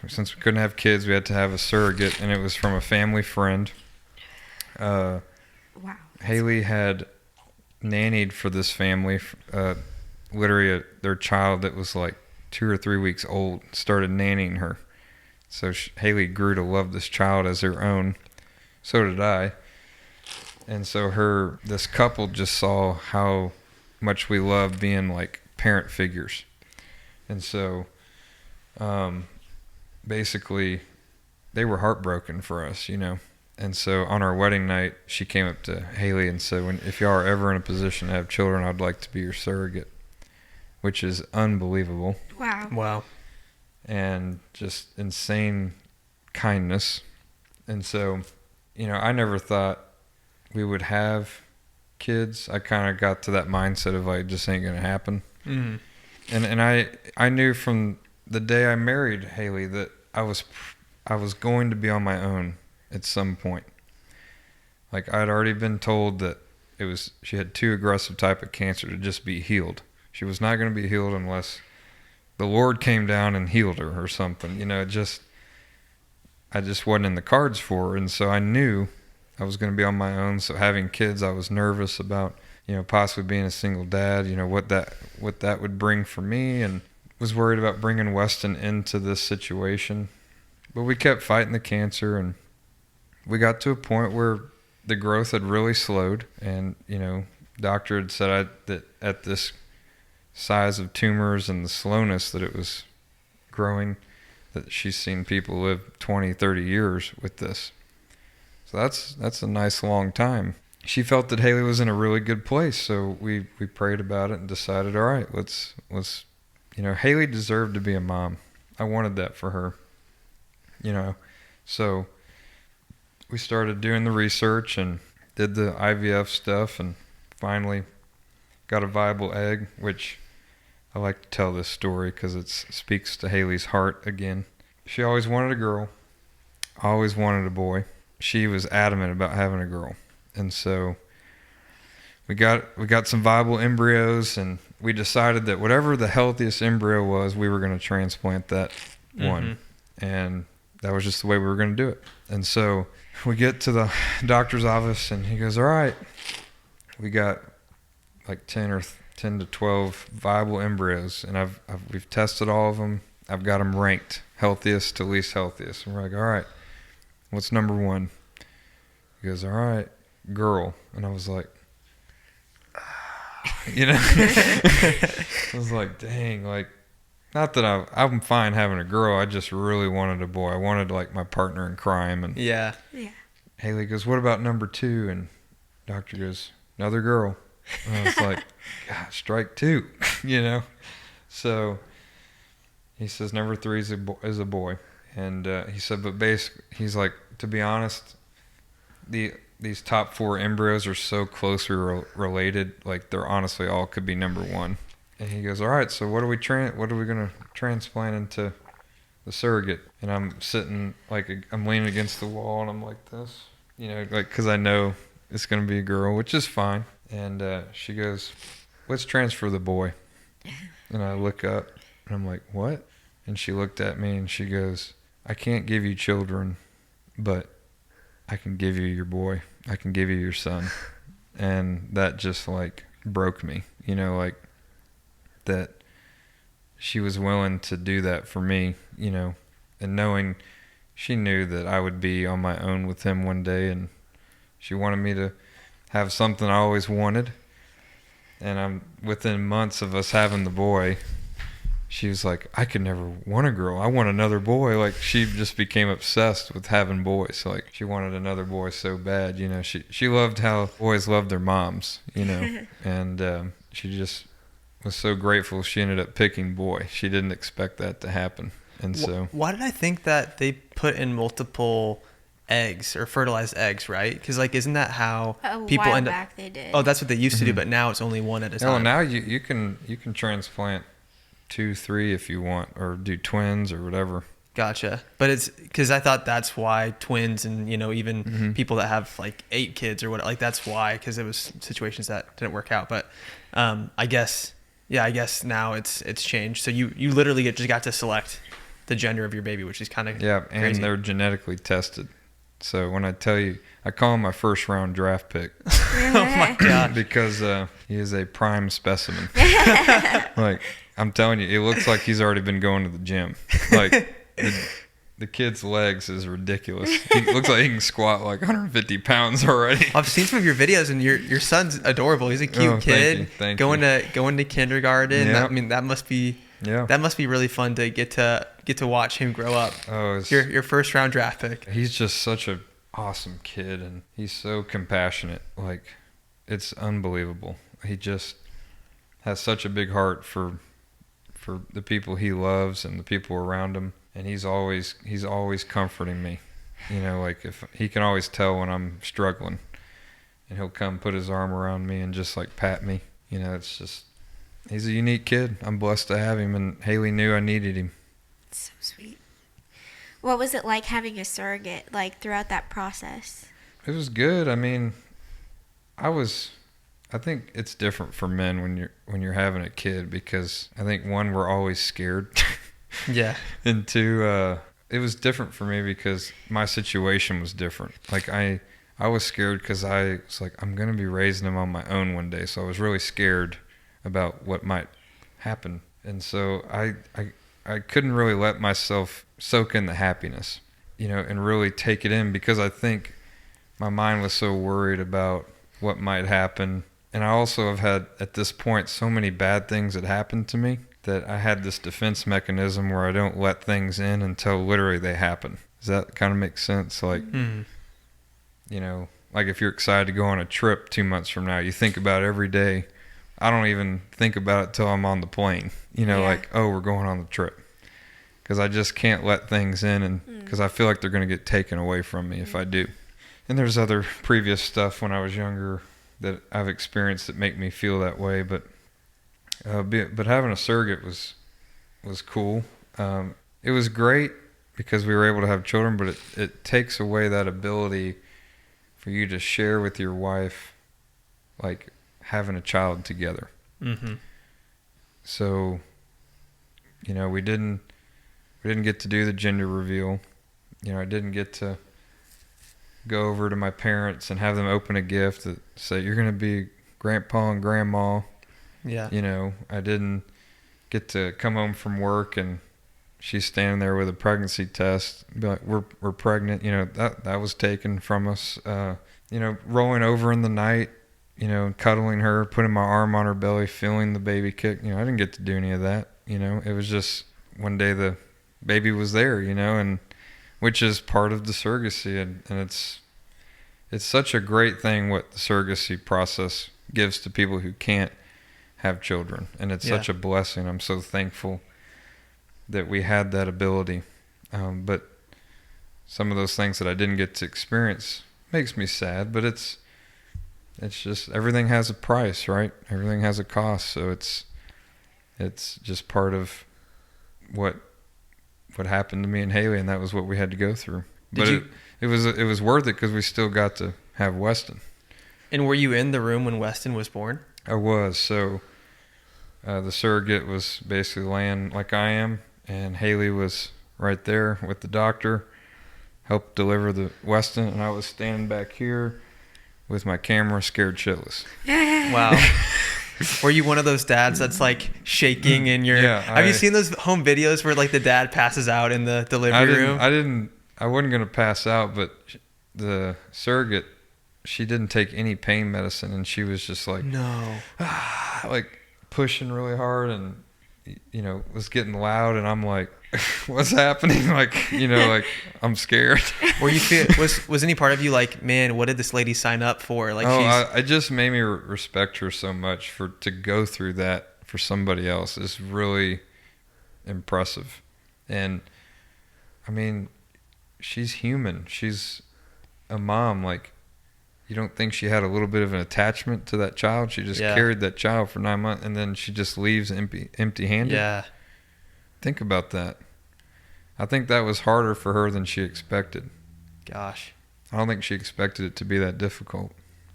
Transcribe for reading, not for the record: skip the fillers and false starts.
since we couldn't have kids, we had to have a surrogate, and it was from a family friend. Wow. Hayley had nannied for this family, literally their child that was like 2 or 3 weeks old started nannying her. So Hayley grew to love this child as her own. So did I. And so this couple just saw how much we love being like parent figures. And so basically they were heartbroken for us, And so on our wedding night, she came up to Hayley and said, if y'all are ever in a position to have children, I'd like to be your surrogate, which is unbelievable. Wow. And just insane kindness. And so, I never thought we would have kids. I kind of got to that mindset of like, just ain't going to happen. Mm-hmm. And I knew from the day I married Hayley that I was going to be on my own at some point. Like I'd already been told that she had too aggressive type of cancer to just be healed. She was not going to be healed unless the Lord came down and healed her or something. I just wasn't in the cards for her. And so I knew I was going to be on my own. So having kids, I was nervous about, possibly being a single dad, what that would bring for me, and was worried about bringing Weston into this situation. But we kept fighting the cancer, and we got to a point where the growth had really slowed, and doctor had said that at this size of tumors and the slowness that it was growing, that she's seen people live 20, 30 years with this. So that's a nice long time. She felt that Hayley was in a really good place, so we prayed about it and decided, all right, let's Hayley deserved to be a mom. I wanted that for her, So we started doing the research and did the IVF stuff, and finally got a viable egg, which I like to tell this story because it speaks to Hayley's heart again. She always wanted a girl, always wanted a boy. She was adamant about having a girl. And so we got some viable embryos, and we decided that whatever the healthiest embryo was, we were going to transplant that one. And that was just the way we were going to do it. And so we get to the doctor's office, and he goes, all right, we got like 10 to 12 viable embryos, and we've tested all of them. I've got them ranked healthiest to least healthiest. And we're like, all right, what's number one? He goes, all right, girl. And I was like, I was like, dang, like, not that I'm fine having a girl. I just really wanted a boy. I wanted like my partner in crime. And yeah. Hayley goes, what about number two? And doctor goes, another girl. And I was like, God, strike two, So he says number three is a boy. And he said, but basically, he's like, to be honest, these top 4 embryos are so closely related, like they're honestly all could be number one. And he goes, all right, so what are we going to transplant into the surrogate? And I'm sitting, like, I'm leaning against the wall, and I'm like this, like, because I know it's going to be a girl, which is fine. And she goes, let's transfer the boy. And I look up, and I'm like, what? And she looked at me, and she goes, I can't give you children, but I can give you your boy. I can give you your son. And that just, like, broke me, like, that she was willing to do that for me, and knowing she knew that I would be on my own with him one day, and she wanted me to have something I always wanted. And I'm within months of us having the boy, she was like, I could never want a girl. I want another boy. Like, she just became obsessed with having boys. Like, she wanted another boy so bad, she loved how boys loved their moms, and she just was so grateful she ended up picking boy. She didn't expect that to happen. And so why did I think that they put in multiple eggs or fertilized eggs, right? Because, like, isn't that how people end up? Back they did. Oh, that's what they used to do, but now it's only one at a time. Well, now you can transplant 2, 3 if you want, or do twins or whatever. Gotcha. But it's because I thought that's why twins and, even people that have like 8 kids or what, like, that's why, because it was situations that didn't work out. But I guess now it's changed. So you literally just got to select the gender of your baby, which is kind of Yeah, and crazy. they're genetically tested. So when I tell you, I call him my first round draft pick. Oh my god! Because he is a prime specimen. Like, I'm telling you, it looks like he's already been going to the gym. Like, the kid's legs is ridiculous. He looks like he can squat like 150 pounds already. I've seen some of your videos, and your son's adorable. He's a cute kid. Thank you. Going to kindergarten. Yep. I mean, that must be really fun to get to watch him grow up. Oh, Your first round draft pick. He's just such a awesome kid, and he's so compassionate. Like, it's unbelievable. He just has such a big heart for the people he loves and the people around him, and he's always comforting me. You know, like, if he can always tell when I'm struggling, and he'll come put his arm around me and just like pat me. You know, it's just, he's a unique kid. I'm blessed to have him, and Hayley knew I needed him. So sweet. What was it like having a surrogate, like, throughout that process? It was good. I mean, I think it's different for men when you're having a kid, because I think, one, we're always scared. Yeah. And two, it was different for me because my situation was different. Like, I was scared because I was like, I'm going to be raising him on my own one day. So I was really scared about what might happen. And so I couldn't really let myself soak in the happiness, you know, and really take it in, because I think my mind was so worried about what might happen. And I also have had, at this point, so many bad things that happened to me that I had this defense mechanism where I don't let things in until literally they happen. Does that kind of make sense? Like, you know, like if you're excited to go on a trip 2 months from now, you think about it every day. I don't even think about it till I'm on the plane. You know, like, oh, we're going on the trip. Because I just can't let things in, and because I feel like they're going to get taken away from me if I do. And there's other previous stuff when I was younger that I've experienced that make me feel that way, but having a surrogate was cool. It was great because we were able to have children, but it takes away that ability for you to share with your wife, like having a child together. Mm-hmm. So, you know, we didn't get to do the gender reveal. You know, I didn't get to go over to my parents and have them open a gift that say, you're going to be grandpa and grandma. Yeah. You know, I didn't get to come home from work and she's standing there with a pregnancy test, be like, we're pregnant. You know, that was taken from us. You know, rolling over in the night, you know, cuddling her, putting my arm on her belly, feeling the baby kick. You know, I didn't get to do any of that. You know, it was just one day the baby was there, you know, and which is part of the surrogacy, and it's such a great thing what the surrogacy process gives to people who can't have children, and it's such a blessing. I'm so thankful that we had that ability, but some of those things that I didn't get to experience makes me sad, but it's just, everything has a price, right? Everything has a cost, so it's just part of what happened to me and Hayley, and that was what we had to go through. But it was worth it because we still got to have Weston. And were you in the room when Weston was born? I was. So the surrogate was basically laying like I am, and Hayley was right there with the doctor, helped deliver the Weston, and I was standing back here with my camera, scared shitless. Wow. Were you one of those dads that's like shaking in your... Yeah, have you seen those home videos where like the dad passes out in the delivery room? I wasn't going to pass out, but the surrogate, she didn't take any pain medicine, and she was just like... No. Like pushing really hard, and, you know, was getting loud, and I'm like, what's happening? Like, you know, like, I'm scared. Were you was any part of you like, man, what did this lady sign up for? Like, it just made me respect her so much to go through that for somebody else is really impressive. And I mean, she's human. She's a mom. Like, you don't think she had a little bit of an attachment to that child? She just carried that child for 9 months, and then she just leaves empty-handed. Yeah. Think about that. I think that was harder for her than she expected. Gosh. I don't think she expected it to be that difficult.